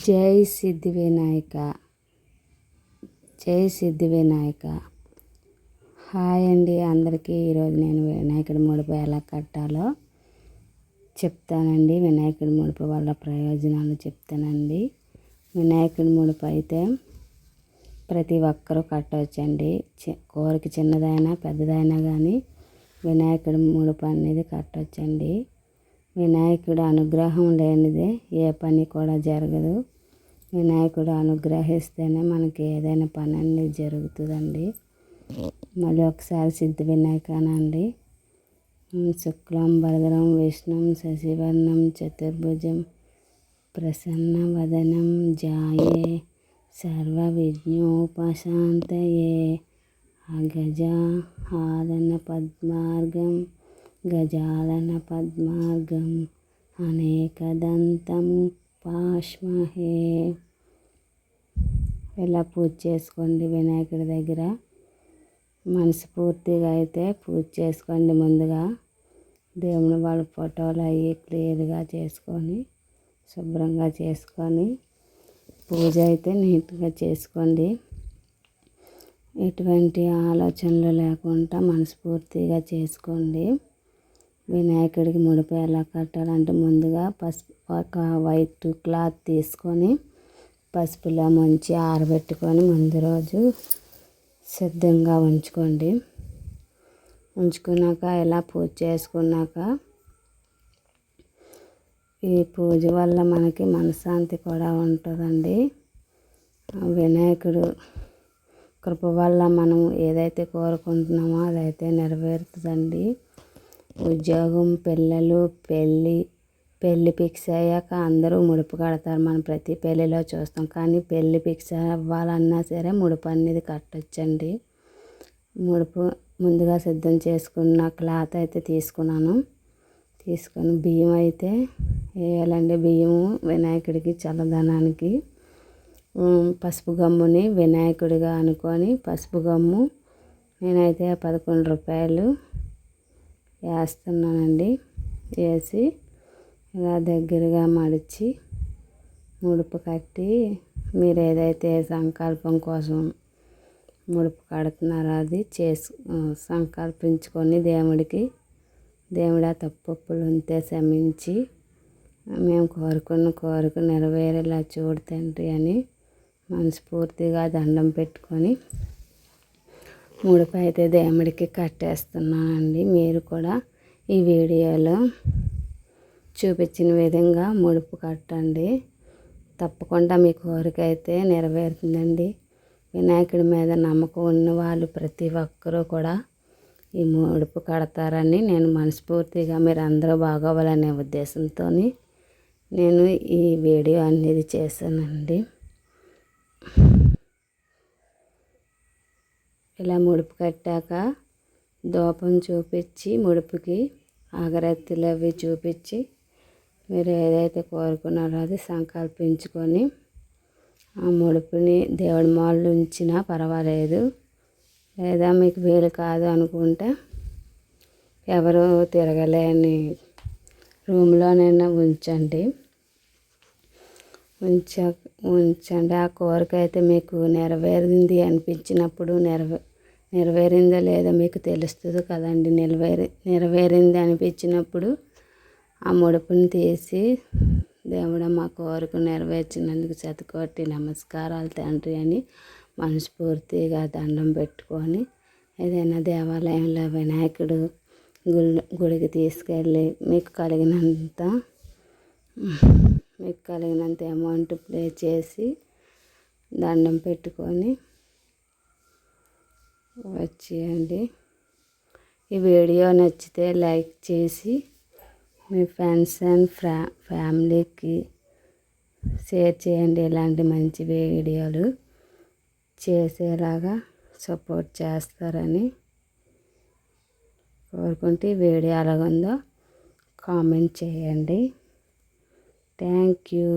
జై సిద్ధి వినాయక, జై సిద్ధి వినాయక. హాయ్ అండి అందరికీ. ఈరోజు నేను వినాయకుడి ముడుపు ఎలా కట్టాలో చెప్తానండి. వినాయకుడి ముడుపు వల్ల ప్రయోజనాలు చెప్తానండి. వినాయకుడి ముడుపు అయితే ప్రతి ఒక్కరూ కట్టవచ్చండి. కోరిక చిన్నదైనా పెద్దదైనా కానీ వినాయకుడి ముడుపు అనేది కట్టవచ్చండి. వినాయకుడు అనుగ్రహం లేనిదే ఏ పని కూడా జరగదు. వినాయకుడు అనుగ్రహిస్తేనే మనకి ఏదైనా పని అనేది జరుగుతుందండి. మళ్ళీ ఒకసారి సిద్ధి వినాయకానండి. శుక్లం వరదరం విష్ణుం శశివర్ణం చతుర్భుజం ప్రసన్న వదనం ధ్యాయే సర్వ విఘ్నోపశాంతయే అగజ ఆదన పద్మార్గం గజాలన పద్మార్గం అనేకదంతం పాష్మహే. ఇలా పూజ చేసుకోండి వినాయకుడి దగ్గర. మనస్ఫూర్తిగా అయితే పూజ చేసుకోండి. ముందుగా దేవుని వాళ్ళ ఫోటోలు అవి క్లియర్గా చేసుకొని శుభ్రంగా చేసుకొని పూజ అయితే నీట్గా చేసుకోండి. ఎటువంటి ఆలోచనలు లేకుండా మనస్ఫూర్తిగా చేసుకోండి. వినాయకుడికి ముడుపు ఎలా కట్టాలంటే ముందుగా ఒక వైట్ క్లాత్ తీసుకొని పసుపులో ముంచి ఆరబెట్టుకొని ముందు రోజు సిద్ధంగా ఉంచుకోండి. ఉంచుకున్నాక ఇలా పూజ చేసుకున్నాక ఈ పూజ వల్ల మనకి మనశ్శాంతి కూడా ఉంటుందండి. వినాయకుడు కృప వల్ల మనం ఏదైతే కోరుకుంటున్నామో అదైతే నెరవేరుతుందండి. ఉద్యోగం, పిల్లలు, పెళ్ళి ఫిక్స్ అయ్యాక అందరూ ముడుపు కడతారు. మనం ప్రతి పెళ్ళిలో చూస్తాం. కానీ పెళ్ళి ఫిక్స్ అవ్వాలన్నా సరే ముడుపు అనేది కట్టొచ్చండి. ముడుపు ముందుగా సిద్ధం చేసుకున్న క్లాత్ అయితే తీసుకున్నాను. తీసుకొని బియ్యం అయితే వేయాలండి. బియ్యము వినాయకుడికి చల్లదనానికి పసుపు గమ్ముని వినాయకుడిగా అనుకొని పసుపు గమ్ము నేనైతే 11 రూపాయలు వేస్తున్నానండి. వేసి ఇలా దగ్గరగా మడిచి ముడుపు కట్టి మీరు ఏదైతే సంకల్పం కోసం ముడుపు కడుతున్నారో అది సంకల్పించుకొని దేవుడా తప్పులు ఉంటే క్షమించి మేము కోరుకున్న కోరిక నెరవేరేలా చూడు తండ్రి అని మనస్ఫూర్తిగా దండం పెట్టుకొని ముడుపు అయితే దేవుడికి కట్టేస్తున్నానండి. మీరు కూడా ఈ వీడియోలో చూపించిన విధంగా ముడుపు కట్టండి. తప్పకుండా మీ కోరిక అయితే నెరవేరుతుందండి. వినాయకుడి మీద నమ్మకం ఉన్న వాళ్ళు ప్రతి ఒక్కరూ కూడా ఈ ముడుపు కడతారని నేను మనస్ఫూర్తిగా మీరు అందరూ బాగోవాలనే ఉద్దేశంతో నేను ఈ వీడియో అనేది చేశానండి. ఇలా ముడుపు కట్టాక ధూపం చూపించి ముడుపుకి అగరత్తులు అవి చూపించి మీరు ఏదైతే కోరుకున్నారో అది సంకల్పించుకొని ఆ ముడుపుని దేవుడి మాల్లో ఉంచినా పర్వాలేదు. లేదా మీకు వీలు కాదు అనుకుంటే ఎవరు తిరగలేని రూమ్లోనైనా ఉంచండి. ఉంచండి. ఆ కోరిక అయితే మీకు నెరవేరింది అనిపించినప్పుడు నెరవేరిందో లేదో మీకు తెలుస్తుంది కదండి. నెరవేరింది అనిపించినప్పుడు ఆ ముడుపుని తీసి దేవుడా మా కోరిక నెరవేర్చినందుకు శతకోటి నమస్కారాలు తండ్రి అని మనస్ఫూర్తిగా దండం పెట్టుకొని ఏదైనా దేవాలయంలో వినాయకుడు గుడికి తీసుకెళ్ళి మీకు కలిగినంత అమౌంట్ ప్లే చేసి దండం పెట్టుకొని వచ్చేయండి. ఈ వీడియో నచ్చితే లైక్ చేసి మీ ఫ్రెండ్స్ అండ్ ఫ్యామిలీకి షేర్ చేయండి. ఇలాంటి మంచి వీడియోలు చేసేలాగా సపోర్ట్ చేస్తారని కోరుకుంటే ఈ వీడియో ఎలాగుందో కామెంట్ చేయండి. Thank you.